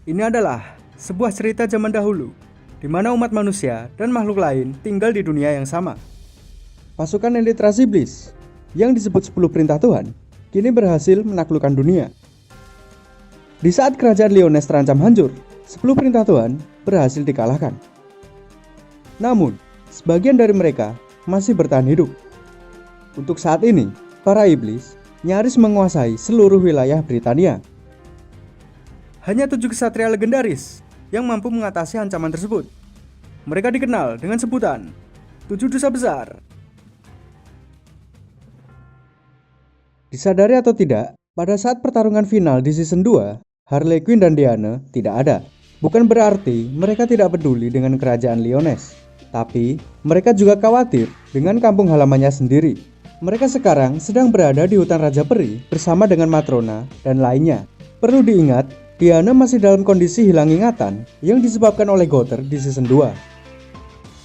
Ini adalah sebuah cerita zaman dahulu, di mana umat manusia dan makhluk lain tinggal di dunia yang sama. Pasukan elit ras iblis, yang disebut 10 perintah Tuhan, kini berhasil menaklukkan dunia. Di saat kerajaan Lyonesse terancam hancur, 10 perintah Tuhan berhasil dikalahkan. Namun, sebagian dari mereka masih bertahan hidup. Untuk saat ini, para iblis nyaris menguasai seluruh wilayah Britania. Hanya 7 ksatria legendaris yang mampu mengatasi ancaman tersebut. Mereka dikenal dengan sebutan 7 dosa besar. Disadari atau tidak, pada saat pertarungan final di season 2, Harley Quinn dan Diana tidak ada. Bukan berarti mereka tidak peduli dengan kerajaan Lyonesse, tapi mereka juga khawatir dengan kampung halamannya sendiri. Mereka sekarang sedang berada di hutan Raja Peri bersama dengan Matrona dan lainnya. Perlu diingat, Diana masih dalam kondisi hilang ingatan yang disebabkan oleh Gowther di season 2.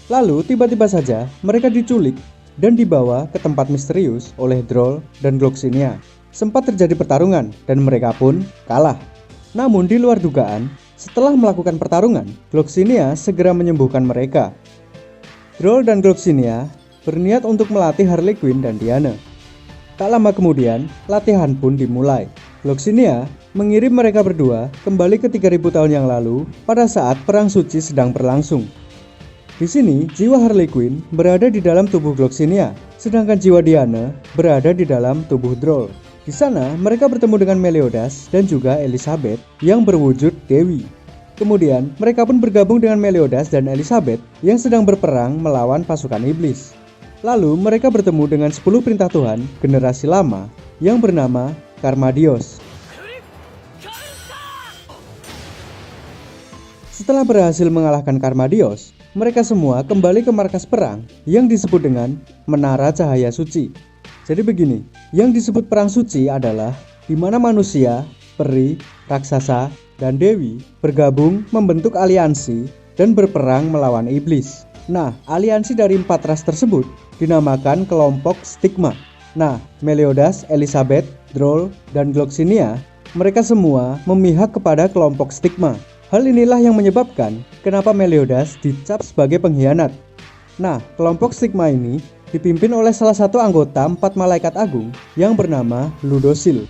Lalu tiba-tiba saja mereka diculik dan dibawa ke tempat misterius oleh Droll dan Gloxinia. Sempat terjadi pertarungan dan mereka pun kalah. Namun di luar dugaan, setelah melakukan pertarungan, Gloxinia segera menyembuhkan mereka. Droll dan Gloxinia berniat untuk melatih Harley Quinn dan Diana. Tak lama kemudian, latihan pun dimulai. Gloxinia mengirim mereka berdua kembali ke 3000 tahun yang lalu pada saat Perang Suci sedang berlangsung. Di sini, jiwa Harley Quinn berada di dalam tubuh Gloxinia, sedangkan jiwa Diana berada di dalam tubuh Droll. Di sana, mereka bertemu dengan Meliodas dan juga Elizabeth yang berwujud Dewi. Kemudian, mereka pun bergabung dengan Meliodas dan Elizabeth yang sedang berperang melawan pasukan iblis. Lalu, mereka bertemu dengan 10 perintah Tuhan generasi lama yang bernama Karmadios. Setelah berhasil mengalahkan Karmadios, mereka semua kembali ke markas perang yang disebut dengan Menara Cahaya Suci. Jadi begini, yang disebut Perang Suci adalah di mana manusia, peri, raksasa, dan dewi bergabung membentuk aliansi dan berperang melawan iblis. Nah, aliansi dari 4 ras tersebut dinamakan kelompok Stigma. Nah, Meliodas, Elizabeth, Droll, dan Gloxinia, mereka semua memihak kepada kelompok Stigma. Hal inilah yang menyebabkan kenapa Meliodas dicap sebagai pengkhianat. Nah, kelompok Stigma ini dipimpin oleh salah satu anggota 4 malaikat agung yang bernama Ludosil.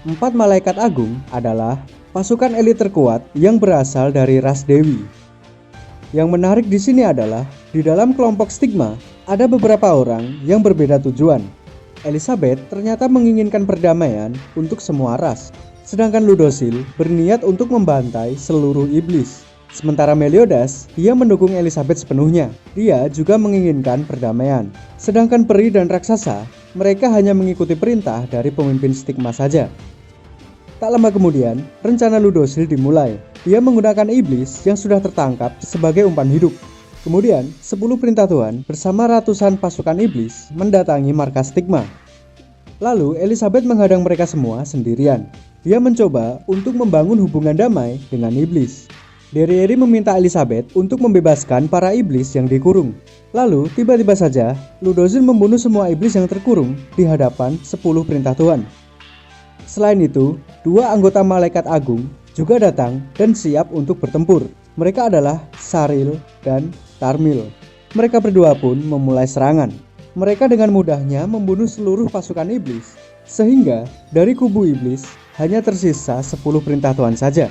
4 malaikat agung adalah pasukan elit terkuat yang berasal dari ras dewi. Yang menarik di sini adalah di dalam kelompok Stigma ada beberapa orang yang berbeda tujuan. Elizabeth ternyata menginginkan perdamaian untuk semua ras, sedangkan Ludosil berniat untuk membantai seluruh iblis. Sementara Meliodas, dia mendukung Elizabeth sepenuhnya. Dia juga menginginkan perdamaian. Sedangkan peri dan raksasa, mereka hanya mengikuti perintah dari pemimpin Stigma saja. Tak lama kemudian, rencana Ludosil dimulai. Dia menggunakan iblis yang sudah tertangkap sebagai umpan hidup. Kemudian, 10 perintah Tuhan bersama ratusan pasukan iblis mendatangi markas Stigma. Lalu, Elizabeth menghadang mereka semua sendirian. Dia mencoba untuk membangun hubungan damai dengan iblis. Derieri meminta Elizabeth untuk membebaskan para iblis yang dikurung. Lalu, tiba-tiba saja, Ludosil membunuh semua iblis yang terkurung di hadapan 10 perintah Tuhan. Selain itu, 2 anggota malaikat agung juga datang dan siap untuk bertempur. Mereka adalah Saril dan Tarmil. Mereka berdua pun memulai serangan. Mereka dengan mudahnya membunuh seluruh pasukan iblis, sehingga dari kubu iblis hanya tersisa 10 perintah Tuhan saja.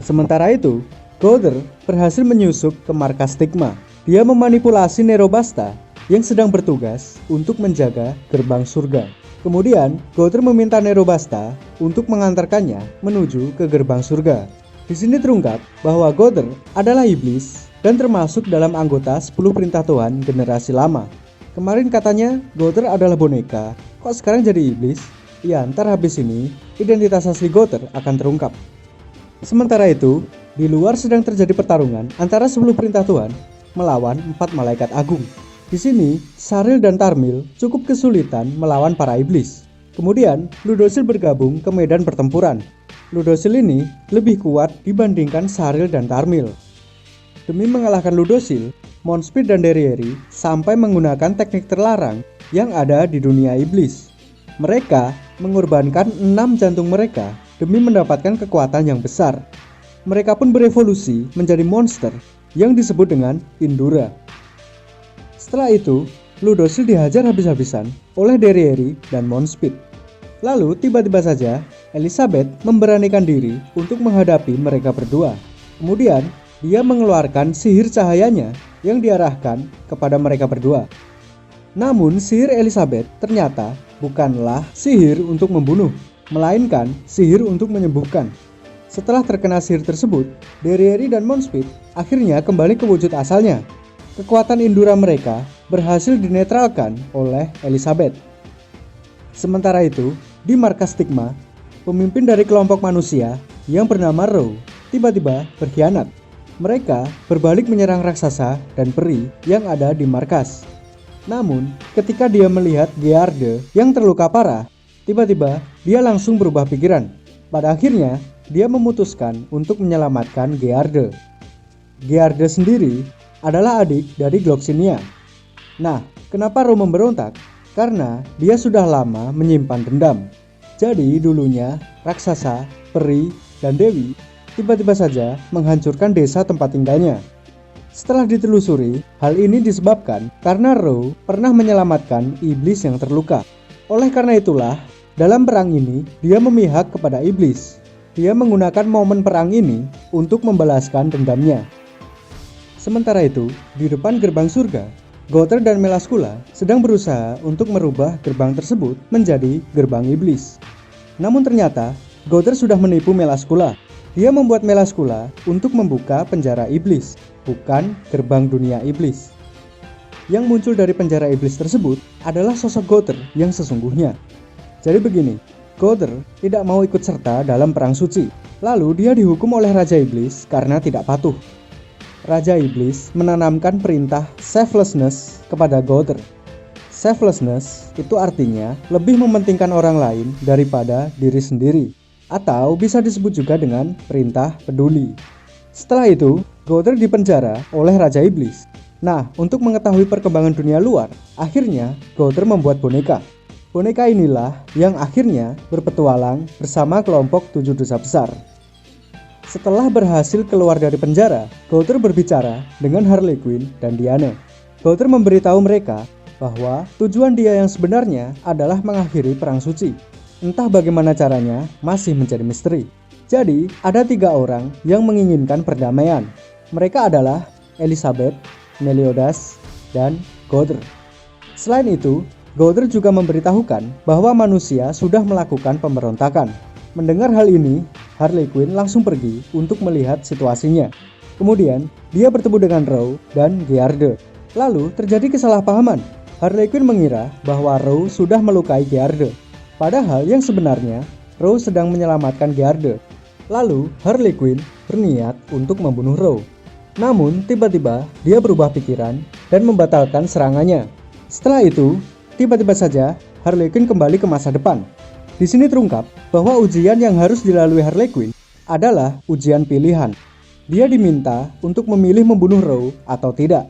Sementara itu, Gowther berhasil menyusup ke markas Stigma. Dia memanipulasi Nerobasta yang sedang bertugas untuk menjaga gerbang surga. Kemudian, Gowther meminta Nerobasta untuk mengantarkannya menuju ke gerbang surga. Di sini terungkap bahwa Gowther adalah iblis dan termasuk dalam anggota 10 perintah Tuhan generasi lama. Kemarin katanya Gowther adalah boneka, kok sekarang jadi iblis? Ya, ntar habis ini identitas asli Gowther akan terungkap. Sementara itu, di luar sedang terjadi pertarungan antara 10 perintah Tuhan melawan 4 malaikat agung. Di sini, Saril dan Tarmil cukup kesulitan melawan para iblis. Kemudian, Ludosil bergabung ke medan pertempuran. Ludosil ini lebih kuat dibandingkan Saril dan Tarmil. Demi mengalahkan Ludosil, Monspeed dan Derieri sampai menggunakan teknik terlarang yang ada di dunia iblis. Mereka mengorbankan 6 jantung mereka demi mendapatkan kekuatan yang besar. mereka pun berevolusi menjadi monster yang disebut dengan Indura. Setelah itu, Ludosil dihajar habis-habisan oleh Derieri dan Monspeed. Lalu tiba-tiba saja Elizabeth memberanikan diri untuk menghadapi mereka berdua. Kemudian dia mengeluarkan sihir cahayanya yang diarahkan kepada mereka berdua. Namun sihir Elizabeth ternyata bukanlah sihir untuk membunuh, melainkan sihir untuk menyembuhkan. Setelah terkena sihir tersebut, Derieri dan Monspeed akhirnya kembali ke wujud asalnya. Kekuatan Indura mereka berhasil dinetralkan oleh Elizabeth. Sementara itu, di markas Stigma, pemimpin dari kelompok manusia yang bernama Row tiba-tiba berkhianat. Mereka berbalik menyerang raksasa dan peri yang ada di markas. Namun, ketika dia melihat Gearde yang terluka parah, tiba-tiba dia langsung berubah pikiran. Pada akhirnya, dia memutuskan untuk menyelamatkan Gearde. Gearde sendiri adalah adik dari Gloxinia. Nah, kenapa Row memberontak? Karena dia sudah lama menyimpan dendam. Jadi dulunya raksasa, peri, dan dewi tiba-tiba saja menghancurkan desa tempat tinggalnya. Setelah ditelusuri, hal ini disebabkan karena Row pernah menyelamatkan iblis yang terluka. Oleh karena itulah, dalam perang ini dia memihak kepada iblis. Dia menggunakan momen perang ini untuk membalaskan dendamnya. Sementara itu, di depan gerbang surga, Gowther dan Melascula sedang berusaha untuk merubah gerbang tersebut menjadi gerbang iblis. Namun ternyata, Gowther sudah menipu Melascula. Dia membuat Melascula untuk membuka penjara iblis, bukan gerbang dunia iblis. Yang muncul dari penjara iblis tersebut adalah sosok Gowther yang sesungguhnya. Jadi begini, Gowther tidak mau ikut serta dalam perang suci. Lalu dia dihukum oleh Raja Iblis karena tidak patuh. Raja Iblis menanamkan perintah selflessness kepada Gowther. Selflessness itu artinya lebih mementingkan orang lain daripada diri sendiri, atau bisa disebut juga dengan perintah peduli. Setelah itu, Gowther dipenjara oleh Raja Iblis. Nah, untuk mengetahui perkembangan dunia luar, akhirnya Gowther membuat boneka. Boneka inilah yang akhirnya berpetualang bersama kelompok 7 dosa besar. Setelah berhasil keluar dari penjara, Gowther berbicara dengan Harley Quinn dan Diana. Gowther memberitahu mereka bahwa tujuan dia yang sebenarnya adalah mengakhiri perang suci. Entah bagaimana caranya, masih menjadi misteri. Jadi, ada 3 orang yang menginginkan perdamaian. Mereka adalah Elizabeth, Meliodas, dan Gowther. Selain itu, Gowther juga memberitahukan bahwa manusia sudah melakukan pemberontakan. Mendengar hal ini, Harley Quinn langsung pergi untuk melihat situasinya. Kemudian, dia bertemu dengan Row dan Gearde. Lalu, terjadi kesalahpahaman. Harley Quinn mengira bahwa Row sudah melukai Gearde. Padahal yang sebenarnya, Row sedang menyelamatkan Gearde. Lalu, Harley Quinn berniat untuk membunuh Row. Namun, tiba-tiba dia berubah pikiran dan membatalkan serangannya. Setelah itu, tiba-tiba saja Harley Quinn kembali ke masa depan. Di sini terungkap bahwa ujian yang harus dilalui Harley Quinn adalah ujian pilihan. Dia diminta untuk memilih membunuh Row atau tidak,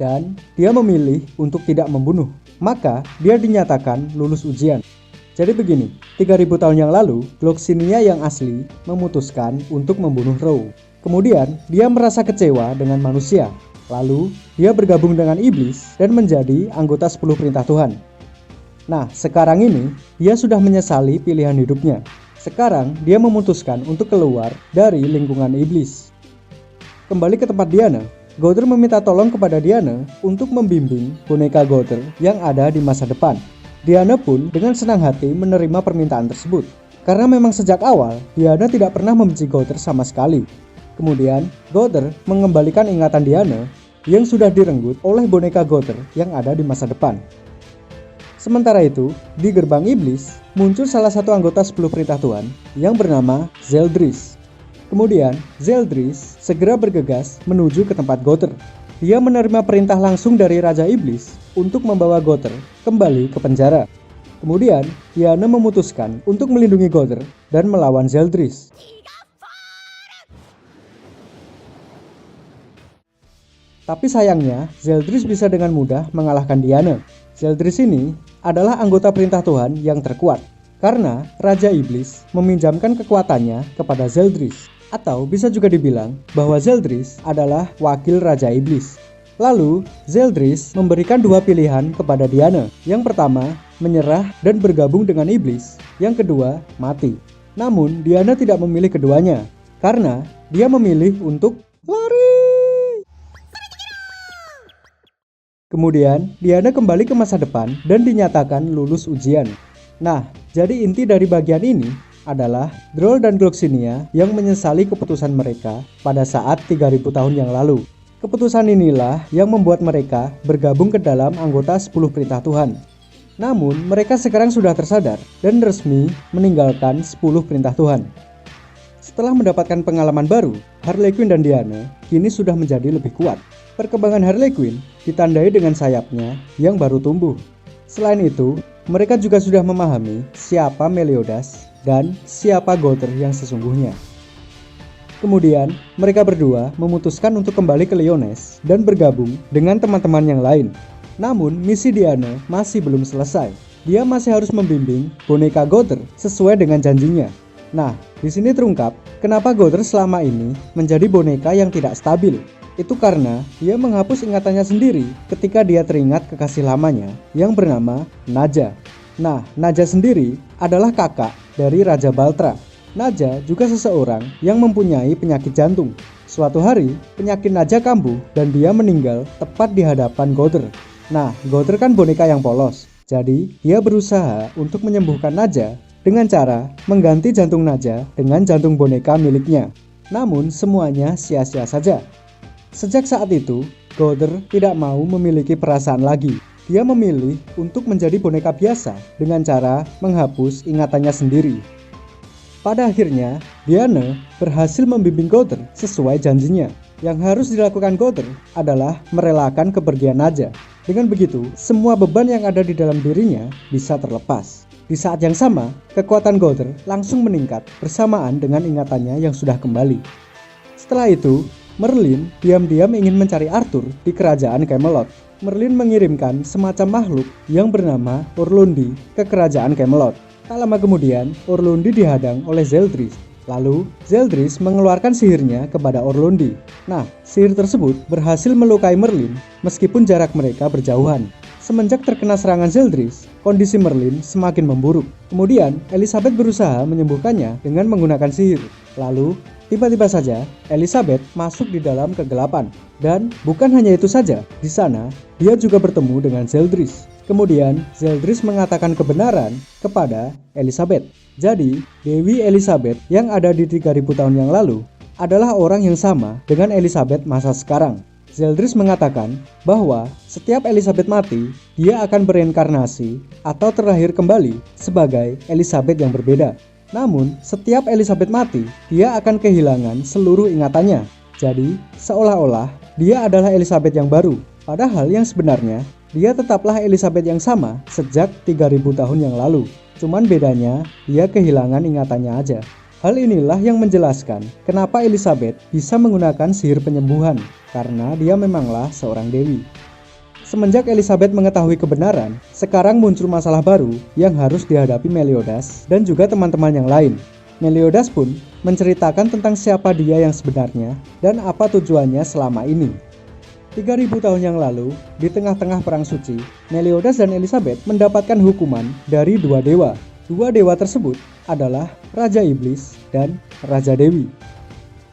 dan dia memilih untuk tidak membunuh. Maka dia dinyatakan lulus ujian. Jadi begini, 3000 tahun yang lalu, Gloxinia yang asli memutuskan untuk membunuh Row. Kemudian dia merasa kecewa dengan manusia. Lalu dia bergabung dengan iblis dan menjadi anggota 10 perintah Tuhan. Nah, sekarang ini dia sudah menyesali pilihan hidupnya. Sekarang dia memutuskan untuk keluar dari lingkungan iblis. Kembali ke tempat Diana, Gowther meminta tolong kepada Diana untuk membimbing boneka Gowther yang ada di masa depan. Diana pun dengan senang hati menerima permintaan tersebut. Karena memang sejak awal, Diana tidak pernah membenci Gowther sama sekali. Kemudian, Gowther mengembalikan ingatan Diana yang sudah direnggut oleh boneka Gowther yang ada di masa depan. Sementara itu, di gerbang iblis, muncul salah satu anggota 10 perintah Tuhan yang bernama Zeldris. Kemudian, Zeldris segera bergegas menuju ke tempat Gowther. Dia menerima perintah langsung dari Raja Iblis untuk membawa Gowther kembali ke penjara. Kemudian, Diana memutuskan untuk melindungi Gowther dan melawan Zeldris. Tapi sayangnya, Zeldris bisa dengan mudah mengalahkan Diana. Zeldris ini adalah anggota perintah Tuhan yang terkuat, karena Raja Iblis meminjamkan kekuatannya kepada Zeldris. Atau bisa juga dibilang bahwa Zeldris adalah wakil Raja Iblis. Lalu, Zeldris memberikan dua pilihan kepada Diana. Yang pertama, menyerah dan bergabung dengan iblis. Yang kedua, mati. Namun, Diana tidak memilih keduanya, karena dia memilih untuk lari. Kemudian, Diana kembali ke masa depan dan dinyatakan lulus ujian. Nah, jadi inti dari bagian ini adalah Droll dan Gloxinia yang menyesali keputusan mereka pada saat 3000 tahun yang lalu. Keputusan inilah yang membuat mereka bergabung ke dalam anggota 10 perintah Tuhan. Namun, mereka sekarang sudah tersadar dan resmi meninggalkan 10 perintah Tuhan. Setelah mendapatkan pengalaman baru, Harley Quinn dan Diana kini sudah menjadi lebih kuat. Perkembangan Harley Quinn ditandai dengan sayapnya yang baru tumbuh. Selain itu, mereka juga sudah memahami siapa Meliodas dan siapa Gowther yang sesungguhnya. Kemudian, mereka berdua memutuskan untuk kembali ke Lyonesse dan bergabung dengan teman-teman yang lain. Namun, misi Diana masih belum selesai. Dia masih harus membimbing boneka Gowther sesuai dengan janjinya. Nah, di sini terungkap kenapa Gowther selama ini menjadi boneka yang tidak stabil. Itu karena dia menghapus ingatannya sendiri ketika dia teringat kekasih lamanya yang bernama Nadja. Nah, Nadja sendiri adalah kakak dari Raja Baltra. Nadja juga seseorang yang mempunyai penyakit jantung. Suatu hari, penyakit Nadja kambuh dan dia meninggal tepat di hadapan Gowther. Nah, Gowther kan boneka yang polos. Jadi, dia berusaha untuk menyembuhkan Nadja dengan cara mengganti jantung Nadja dengan jantung boneka miliknya. Namun, semuanya sia-sia saja. Sejak saat itu, Gowther tidak mau memiliki perasaan lagi. Dia memilih untuk menjadi boneka biasa dengan cara menghapus ingatannya sendiri. Pada akhirnya, Diana berhasil membimbing Gowther sesuai janjinya. Yang harus dilakukan Gowther adalah merelakan kepergian Nadja. Dengan begitu, semua beban yang ada di dalam dirinya bisa terlepas. Di saat yang sama, kekuatan Gowther langsung meningkat bersamaan dengan ingatannya yang sudah kembali. Setelah itu, Merlin diam-diam ingin mencari Arthur di kerajaan Camelot. Merlin mengirimkan semacam makhluk yang bernama Orlundi ke kerajaan Camelot. Tak lama kemudian, Orlundi dihadang oleh Zeldris. Lalu, Zeldris mengeluarkan sihirnya kepada Orlundi. Nah, sihir tersebut berhasil melukai Merlin meskipun jarak mereka berjauhan. Semenjak terkena serangan Zeldris, kondisi Merlin semakin memburuk. Kemudian, Elizabeth berusaha menyembuhkannya dengan menggunakan sihir. Lalu, tiba-tiba saja Elizabeth masuk di dalam kegelapan. Dan bukan hanya itu saja, di sana dia juga bertemu dengan Zeldris. Kemudian Zeldris mengatakan kebenaran kepada Elizabeth. Jadi, Dewi Elizabeth yang ada di 3000 tahun yang lalu adalah orang yang sama dengan Elizabeth masa sekarang. Zeldris mengatakan bahwa setiap Elizabeth mati, dia akan bereinkarnasi atau terlahir kembali sebagai Elizabeth yang berbeda. Namun, setiap Elizabeth mati, dia akan kehilangan seluruh ingatannya. Jadi, seolah-olah dia adalah Elizabeth yang baru. Padahal yang sebenarnya, dia tetaplah Elizabeth yang sama sejak 3000 tahun yang lalu. Cuman bedanya, dia kehilangan ingatannya aja. Hal inilah yang menjelaskan kenapa Elizabeth bisa menggunakan sihir penyembuhan, karena dia memanglah seorang dewi. Semenjak Elizabeth mengetahui kebenaran, sekarang muncul masalah baru yang harus dihadapi Meliodas dan juga teman-teman yang lain. Meliodas pun menceritakan tentang siapa dia yang sebenarnya dan apa tujuannya selama ini. 3000 tahun yang lalu, di tengah-tengah perang suci, Meliodas dan Elizabeth mendapatkan hukuman dari dua dewa. Dua dewa tersebut adalah Raja Iblis dan Raja Dewi.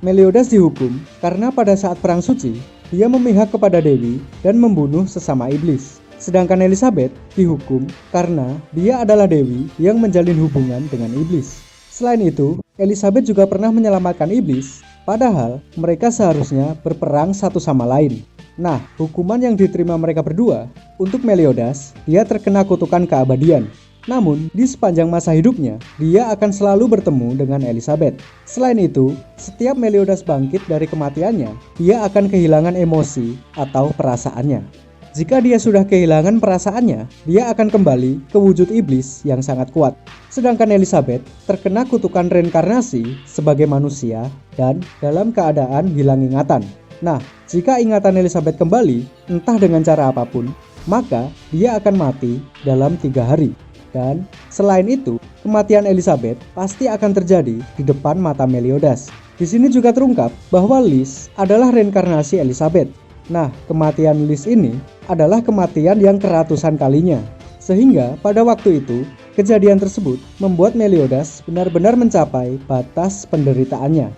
Meliodas dihukum karena pada saat perang suci, dia memihak kepada Dewi dan membunuh sesama iblis. Sedangkan Elizabeth dihukum karena dia adalah Dewi yang menjalin hubungan dengan iblis. Selain itu, Elizabeth juga pernah menyelamatkan iblis, padahal mereka seharusnya berperang satu sama lain. Nah, hukuman yang diterima mereka berdua, untuk Meliodas, dia terkena kutukan keabadian. Namun, di sepanjang masa hidupnya, dia akan selalu bertemu dengan Elizabeth. Selain itu, setiap Meliodas bangkit dari kematiannya, dia akan kehilangan emosi atau perasaannya. Jika dia sudah kehilangan perasaannya, dia akan kembali ke wujud iblis yang sangat kuat. Sedangkan Elizabeth terkena kutukan reinkarnasi sebagai manusia dan dalam keadaan hilang ingatan. Nah, jika ingatan Elizabeth kembali, entah dengan cara apapun, maka dia akan mati dalam 3 hari. Dan selain itu, kematian Elizabeth pasti akan terjadi di depan mata Meliodas. Di sini juga terungkap bahwa Liz adalah reinkarnasi Elizabeth. Nah, kematian Liz ini adalah kematian yang keratusan kalinya. Sehingga pada waktu itu, kejadian tersebut membuat Meliodas benar-benar mencapai batas penderitaannya.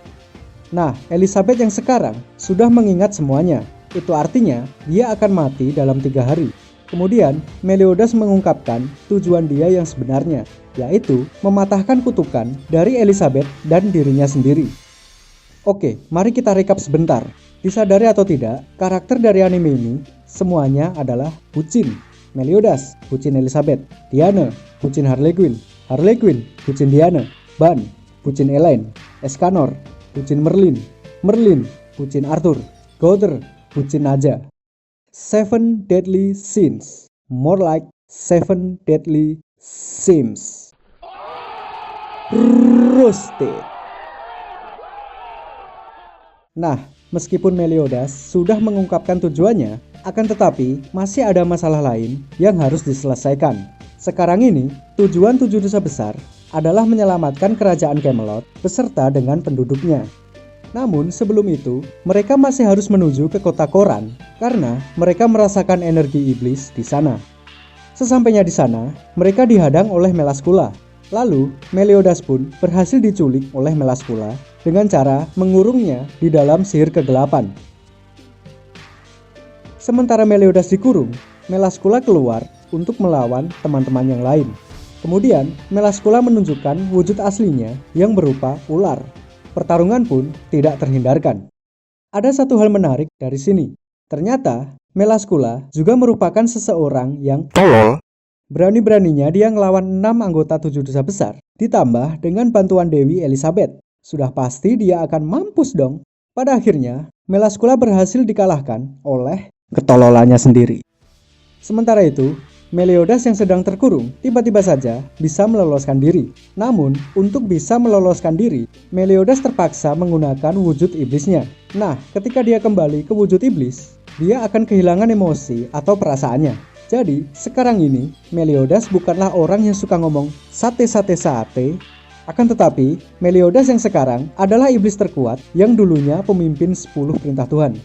Nah, Elizabeth yang sekarang sudah mengingat semuanya. Itu artinya dia akan mati dalam 3 hari. Kemudian Meliodas mengungkapkan tujuan dia yang sebenarnya, yaitu mematahkan kutukan dari Elizabeth dan dirinya sendiri. Oke, mari kita recap sebentar. Disadari atau tidak, karakter dari anime ini semuanya adalah bucin. Meliodas, bucin Elizabeth. Diana, bucin Harley Quinn. Harley Quinn, bucin Diana. Ban, bucin Elaine. Escanor, bucin Merlin. Merlin, bucin Arthur. Gowther, bucin Naja. 7 deadly sins, more like 7 deadly sims. Roasted. Nah, meskipun Meliodas sudah mengungkapkan tujuannya, akan tetapi masih ada masalah lain yang harus diselesaikan. Sekarang ini, tujuan 7 dosa besar adalah menyelamatkan kerajaan Camelot beserta dengan penduduknya. Namun sebelum itu, mereka masih harus menuju ke kota Koran karena mereka merasakan energi iblis di sana. Sesampainya di sana, mereka dihadang oleh Melascula. Lalu, Meliodas pun berhasil diculik oleh Melascula dengan cara mengurungnya di dalam sihir kegelapan. Sementara Meliodas dikurung, Melascula keluar untuk melawan teman-teman yang lain. Kemudian, Melascula menunjukkan wujud aslinya yang berupa ular. Pertarungan pun tidak terhindarkan. Ada satu hal menarik dari sini. Ternyata, Melascula juga merupakan seseorang yang tolol. Berani-beraninya dia ngelawan 6 anggota 7 dosa besar, ditambah dengan bantuan Dewi Elizabeth. Sudah pasti dia akan mampus dong. Pada akhirnya, Melascula berhasil dikalahkan oleh ketololannya sendiri. Sementara itu, Meliodas yang sedang terkurung tiba-tiba saja bisa meloloskan diri. Namun, untuk bisa meloloskan diri, Meliodas terpaksa menggunakan wujud iblisnya. Nah, ketika dia kembali ke wujud iblis, dia akan kehilangan emosi atau perasaannya. Jadi, sekarang ini, Meliodas bukanlah orang yang suka ngomong sate. Akan tetapi, Meliodas yang sekarang adalah iblis terkuat yang dulunya pemimpin 10 perintah Tuhan.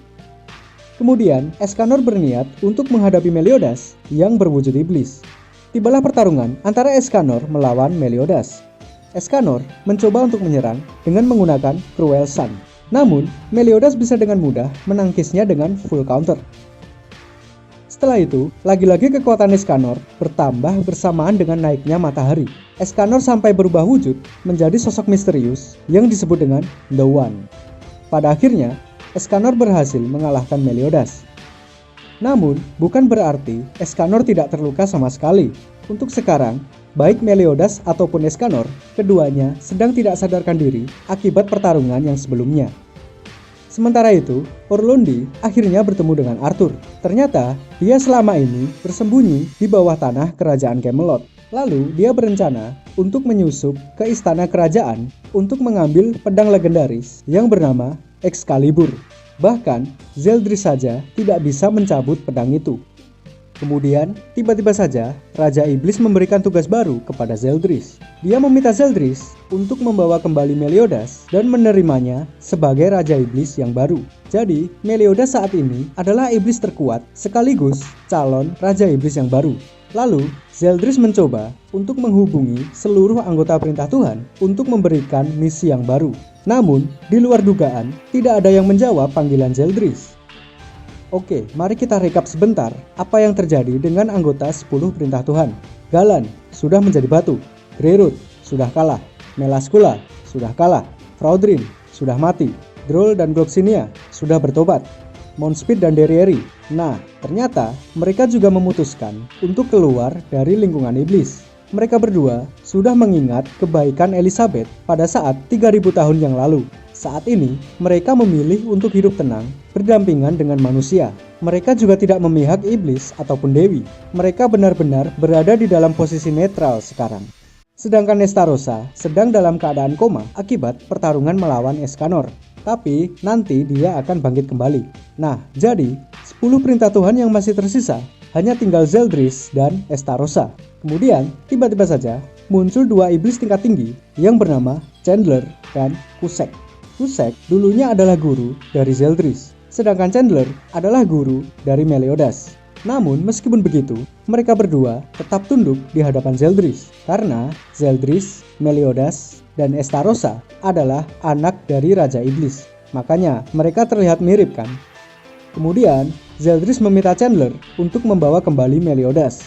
Kemudian, Escanor berniat untuk menghadapi Meliodas yang berwujud iblis. Tibalah pertarungan antara Escanor melawan Meliodas. Escanor mencoba untuk menyerang dengan menggunakan Cruel Sun. Namun, Meliodas bisa dengan mudah menangkisnya dengan full counter. Setelah itu, lagi-lagi kekuatan Escanor bertambah bersamaan dengan naiknya matahari. Escanor sampai berubah wujud menjadi sosok misterius yang disebut dengan The One. Pada akhirnya, Escanor berhasil mengalahkan Meliodas. Namun, bukan berarti Escanor tidak terluka sama sekali. Untuk sekarang, baik Meliodas ataupun Escanor, keduanya sedang tidak sadarkan diri akibat pertarungan yang sebelumnya. Sementara itu, Orlundi akhirnya bertemu dengan Arthur. Ternyata, dia selama ini bersembunyi di bawah tanah kerajaan Camelot. Lalu, dia berencana untuk menyusup ke istana kerajaan untuk mengambil pedang legendaris yang bernama Excalibur. Bahkan, Zeldris saja tidak bisa mencabut pedang itu. Kemudian, tiba-tiba saja, Raja Iblis memberikan tugas baru kepada Zeldris. Dia meminta Zeldris untuk membawa kembali Meliodas dan menerimanya sebagai Raja Iblis yang baru. Jadi, Meliodas saat ini adalah iblis terkuat sekaligus calon Raja Iblis yang baru. Lalu, Zeldris mencoba untuk menghubungi seluruh anggota perintah Tuhan untuk memberikan misi yang baru. Namun, di luar dugaan, tidak ada yang menjawab panggilan Zeldris. Oke, mari kita rekap sebentar apa yang terjadi dengan anggota 10 perintah Tuhan. Galan sudah menjadi batu, Greyrut sudah kalah, Melascula sudah kalah, Fraudrin sudah mati, Droll dan Gloxinia sudah bertobat, Mountspit dan Derieri. Nah, ternyata mereka juga memutuskan untuk keluar dari lingkungan iblis. Mereka berdua sudah mengingat kebaikan Elizabeth pada saat 3000 tahun yang lalu. Saat ini, mereka memilih untuk hidup tenang, berdampingan dengan manusia. Mereka juga tidak memihak iblis ataupun dewi. Mereka benar-benar berada di dalam posisi netral sekarang. Sedangkan Nestarossa sedang dalam keadaan koma akibat pertarungan melawan Escanor. Tapi nanti dia akan bangkit kembali. Nah, jadi 10 perintah Tuhan yang masih tersisa hanya tinggal Zeldris dan Estarossa. Kemudian, tiba-tiba saja muncul 2 iblis tingkat tinggi yang bernama Chandler dan Kusek. Kusek dulunya adalah guru dari Zeldris, sedangkan Chandler adalah guru dari Meliodas. Namun meskipun begitu, mereka berdua tetap tunduk di hadapan Zeldris karena Zeldris, Meliodas, dan Estarossa adalah anak dari Raja Iblis. Makanya mereka terlihat mirip kan? Kemudian Zeldris meminta Chandler untuk membawa kembali Meliodas.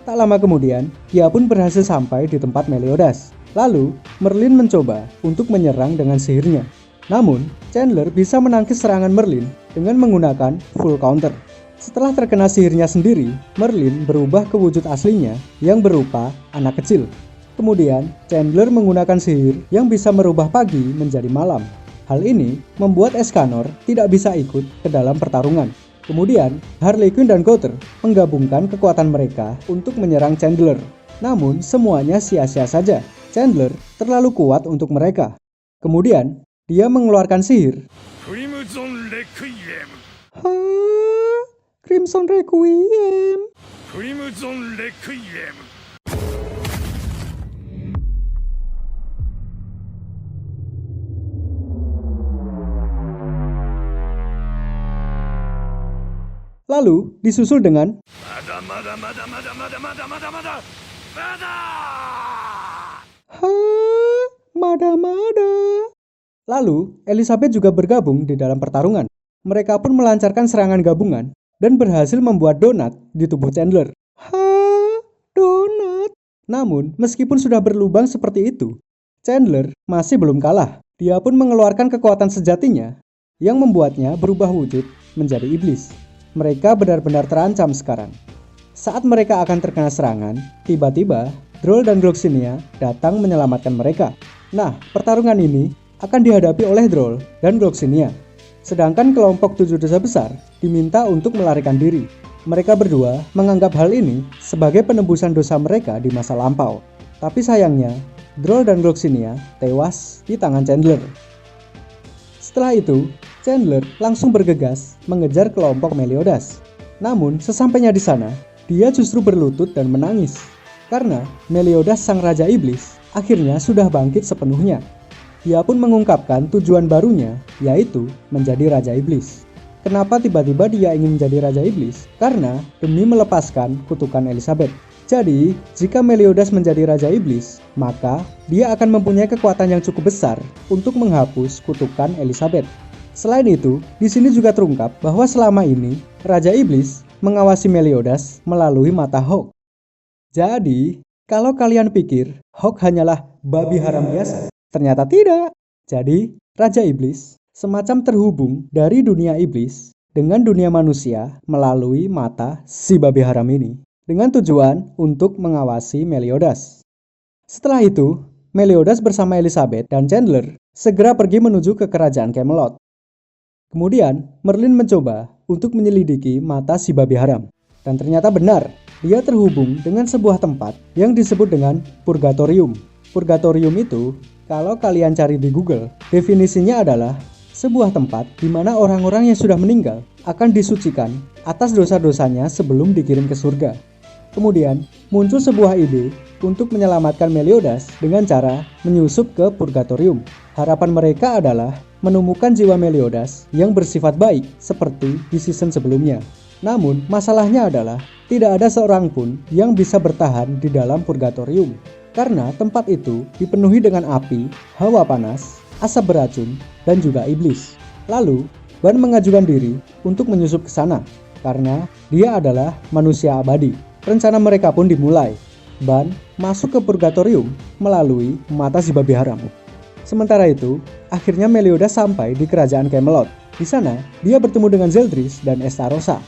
Tak lama kemudian, dia pun berhasil sampai di tempat Meliodas. Lalu, Merlin mencoba untuk menyerang dengan sihirnya. Namun, Chandler bisa menangkis serangan Merlin dengan menggunakan full counter. Setelah terkena sihirnya sendiri, Merlin berubah ke wujud aslinya yang berupa anak kecil. Kemudian, Chandler menggunakan sihir yang bisa merubah pagi menjadi malam. Hal ini membuat Escanor tidak bisa ikut ke dalam pertarungan. Kemudian, Harley Quinn dan Gowther menggabungkan kekuatan mereka untuk menyerang Chandler. Namun, semuanya sia-sia saja. Chandler terlalu kuat untuk mereka. Kemudian, dia mengeluarkan sihir. Crimson Requiem. Hah? Crimson Requiem? Crimson Requiem. Lalu disusul dengan Mada. Lalu Elizabeth juga bergabung di dalam pertarungan. Mereka pun melancarkan serangan gabungan dan berhasil membuat donat di tubuh Chandler. Donat? Namun meskipun sudah berlubang seperti itu, Chandler masih belum kalah. Dia pun mengeluarkan kekuatan sejatinya yang membuatnya berubah wujud menjadi iblis. Mereka benar-benar terancam sekarang. Saat mereka akan terkena serangan, tiba-tiba Droll dan Gloxinia datang menyelamatkan mereka. Nah, pertarungan ini akan dihadapi oleh Droll dan Gloxinia. Sedangkan kelompok 7 dosa besar diminta untuk melarikan diri. Mereka berdua menganggap hal ini sebagai penebusan dosa mereka di masa lampau. Tapi sayangnya, Droll dan Gloxinia tewas di tangan Chandler. Setelah itu, Chandler langsung bergegas mengejar kelompok Meliodas. Namun, sesampainya di sana, dia justru berlutut dan menangis. Karena Meliodas sang Raja Iblis akhirnya sudah bangkit sepenuhnya. Dia pun mengungkapkan tujuan barunya, yaitu menjadi Raja Iblis. Kenapa tiba-tiba dia ingin menjadi Raja Iblis? Karena demi melepaskan kutukan Elizabeth. Jadi, jika Meliodas menjadi Raja Iblis, maka dia akan mempunyai kekuatan yang cukup besar untuk menghapus kutukan Elizabeth. Selain itu, di sini juga terungkap bahwa selama ini Raja Iblis mengawasi Meliodas melalui mata Hawk. Jadi, kalau kalian pikir Hawk hanyalah babi haram biasa, ternyata tidak. Jadi, Raja Iblis semacam terhubung dari dunia iblis dengan dunia manusia melalui mata si babi haram ini, dengan tujuan untuk mengawasi Meliodas. Setelah itu, Meliodas bersama Elizabeth dan Chandler segera pergi menuju ke kerajaan Camelot. Kemudian, Merlin mencoba untuk menyelidiki mata si babi haram. Dan ternyata benar, dia terhubung dengan sebuah tempat yang disebut dengan Purgatorium. Purgatorium itu, kalau kalian cari di Google, definisinya adalah sebuah tempat di mana orang-orang yang sudah meninggal akan disucikan atas dosa-dosanya sebelum dikirim ke surga. Kemudian, muncul sebuah ide untuk menyelamatkan Meliodas dengan cara menyusup ke Purgatorium. Harapan mereka adalah menemukan jiwa Meliodas yang bersifat baik seperti di season sebelumnya. Namun, masalahnya adalah tidak ada seorang pun yang bisa bertahan di dalam Purgatorium karena tempat itu dipenuhi dengan api, hawa panas, asap beracun, dan juga iblis. Lalu, Ban mengajukan diri untuk menyusup ke sana karena dia adalah manusia abadi. Rencana mereka pun dimulai. Ban masuk ke Purgatorium melalui mata si babi haram. Sementara itu, akhirnya Meliodas sampai di kerajaan Camelot. Di sana, dia bertemu dengan Zeldris dan Estarossa.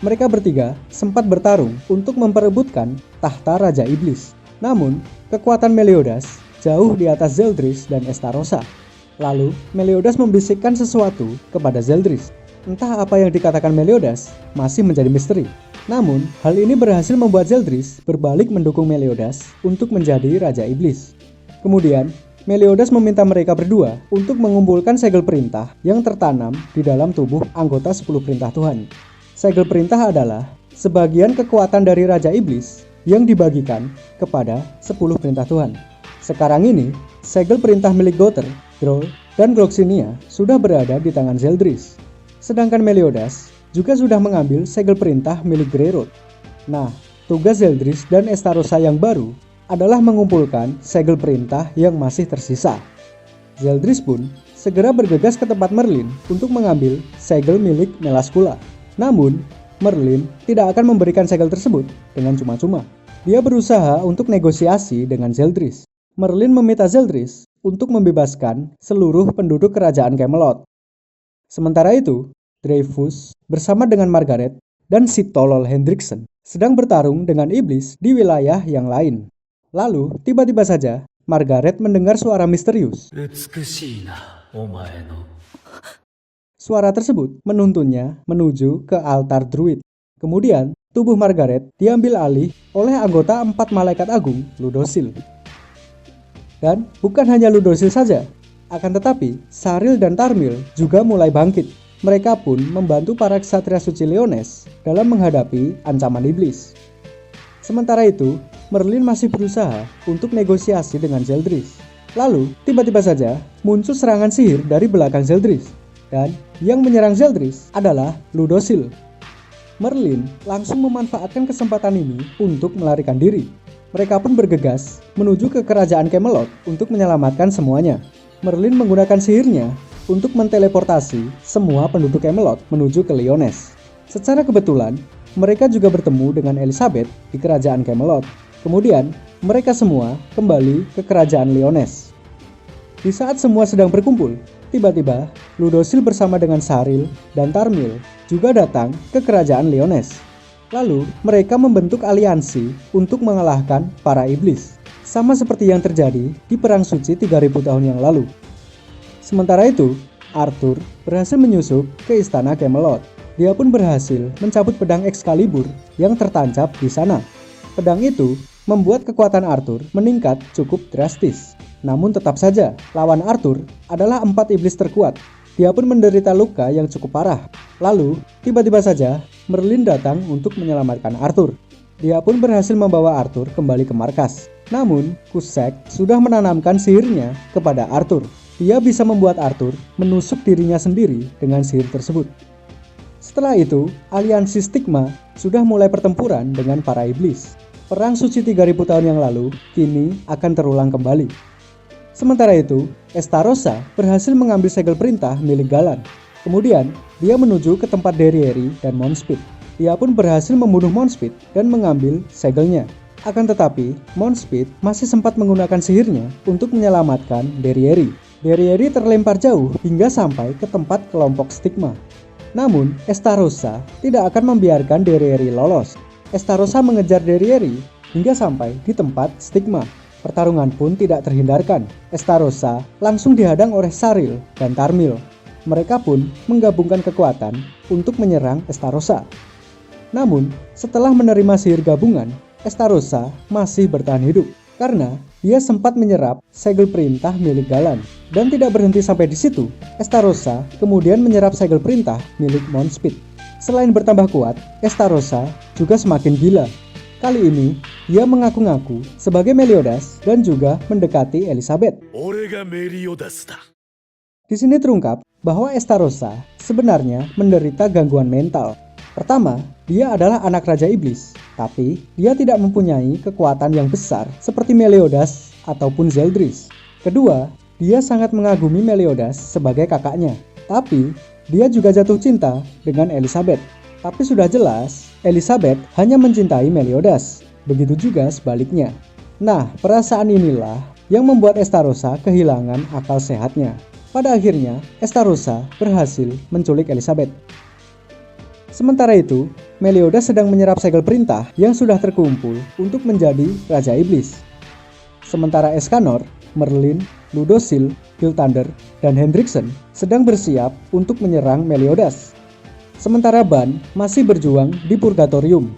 Mereka bertiga sempat bertarung untuk memperebutkan tahta Raja Iblis. Namun, kekuatan Meliodas jauh di atas Zeldris dan Estarossa. Lalu, Meliodas membisikkan sesuatu kepada Zeldris. Entah apa yang dikatakan Meliodas masih menjadi misteri. Namun, hal ini berhasil membuat Zeldris berbalik mendukung Meliodas untuk menjadi Raja Iblis. Kemudian, Meliodas meminta mereka berdua untuk mengumpulkan segel perintah yang tertanam di dalam tubuh anggota 10 perintah Tuhan. Segel perintah adalah sebagian kekuatan dari Raja Iblis yang dibagikan kepada 10 perintah Tuhan. Sekarang ini, segel perintah milik Gowther, Droll, dan Gloxinia sudah berada di tangan Zeldris. Sedangkan Meliodas juga sudah mengambil segel perintah milik Greyroth. Nah, tugas Zeldris dan Estarossa yang baru adalah mengumpulkan segel perintah yang masih tersisa. Zeldris pun segera bergegas ke tempat Merlin untuk mengambil segel milik Melascula. Namun, Merlin tidak akan memberikan segel tersebut dengan cuma-cuma. Dia berusaha untuk negosiasi dengan Zeldris. Merlin meminta Zeldris untuk membebaskan seluruh penduduk kerajaan Camelot. Sementara itu, Dreyfus bersama dengan Margaret dan si tolol Hendrickson sedang bertarung dengan iblis di wilayah yang lain. Lalu, tiba-tiba saja, Margaret mendengar suara misterius. Suara tersebut menuntunnya menuju ke altar druid. Kemudian, tubuh Margaret diambil alih oleh anggota 4 malaikat agung Ludosil. Dan bukan hanya Ludosil saja, akan tetapi Saril dan Tarmil juga mulai bangkit. Mereka pun membantu para ksatria suci Leones dalam menghadapi ancaman iblis. Sementara itu, Merlin masih berusaha untuk negosiasi dengan Zeldris. Lalu, tiba-tiba saja muncul serangan sihir dari belakang Zeldris. Dan yang menyerang Zeldris adalah Ludosil. Merlin langsung memanfaatkan kesempatan ini untuk melarikan diri. Mereka pun bergegas menuju ke kerajaan Camelot untuk menyelamatkan semuanya. Merlin menggunakan sihirnya untuk menteleportasi semua penduduk Camelot menuju ke Leones. Secara kebetulan, mereka juga bertemu dengan Elizabeth di kerajaan Camelot. Kemudian, mereka semua kembali ke kerajaan Leones. Di saat semua sedang berkumpul, tiba-tiba Ludosil bersama dengan Saril dan Tarmil juga datang ke kerajaan Leones. Lalu, mereka membentuk aliansi untuk mengalahkan para iblis, sama seperti yang terjadi di Perang Suci 3000 tahun yang lalu. Sementara itu, Arthur berhasil menyusup ke istana Camelot. Dia pun berhasil mencabut pedang Excalibur yang tertancap di sana. Pedang itu membuat kekuatan Arthur meningkat cukup drastis. Namun tetap saja, lawan Arthur adalah 4 iblis terkuat. Dia pun menderita luka yang cukup parah. Lalu, tiba-tiba saja, Merlin datang untuk menyelamatkan Arthur. Dia pun berhasil membawa Arthur kembali ke markas. Namun, Cusack sudah menanamkan sihirnya kepada Arthur. Dia bisa membuat Arthur menusuk dirinya sendiri dengan sihir tersebut. Setelah itu, aliansi Stigma sudah mulai pertempuran dengan para iblis. Perang Suci 3000 tahun yang lalu kini akan terulang kembali. Sementara itu, Estarossa berhasil mengambil segel perintah milik Galan. Kemudian, dia menuju ke tempat Derieri dan Monspeed. Dia pun berhasil membunuh Monspeed dan mengambil segelnya. Akan tetapi, Monspeed masih sempat menggunakan sihirnya untuk menyelamatkan Derieri. Derieri terlempar jauh hingga sampai ke tempat kelompok Stigma. Namun, Estarossa tidak akan membiarkan Derieri lolos. Estarossa mengejar Derieri hingga sampai di tempat Stigma. Pertarungan pun tidak terhindarkan. Estarossa langsung dihadang oleh Saril dan Tarmil. Mereka pun menggabungkan kekuatan untuk menyerang Estarossa. Namun, setelah menerima sihir gabungan, Estarossa masih bertahan hidup karena dia sempat menyerap segel perintah milik Galan. Dan tidak berhenti sampai di situ, Estarossa kemudian menyerap segel perintah milik Monspeed. Selain bertambah kuat, Estarossa juga semakin gila. Kali ini, dia mengaku-ngaku sebagai Meliodas dan juga mendekati Elizabeth. Di sini terungkap bahwa Estarossa sebenarnya menderita gangguan mental. Pertama, dia adalah anak Raja Iblis, tapi dia tidak mempunyai kekuatan yang besar seperti Meliodas ataupun Zeldris. Kedua, dia sangat mengagumi Meliodas sebagai kakaknya, tapi dia juga jatuh cinta dengan Elizabeth. Tapi sudah jelas, Elizabeth hanya mencintai Meliodas, begitu juga sebaliknya. Nah, perasaan inilah yang membuat Estarossa kehilangan akal sehatnya. Pada akhirnya, Estarossa berhasil menculik Elizabeth. Sementara itu, Meliodas sedang menyerap segel perintah yang sudah terkumpul untuk menjadi Raja Iblis. Sementara Escanor, Merlin, Ludosil, Gilthander, dan Hendrickson sedang bersiap untuk menyerang Meliodas. Sementara Ban masih berjuang di Purgatorium.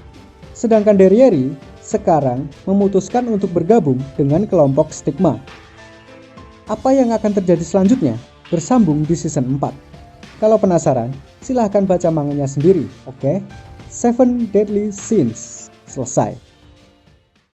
Sedangkan Derieri sekarang memutuskan untuk bergabung dengan kelompok Stigma. Apa yang akan terjadi selanjutnya? Bersambung di season 4. Kalau penasaran, silahkan baca manganya sendiri, oke? 7 Deadly Sins selesai.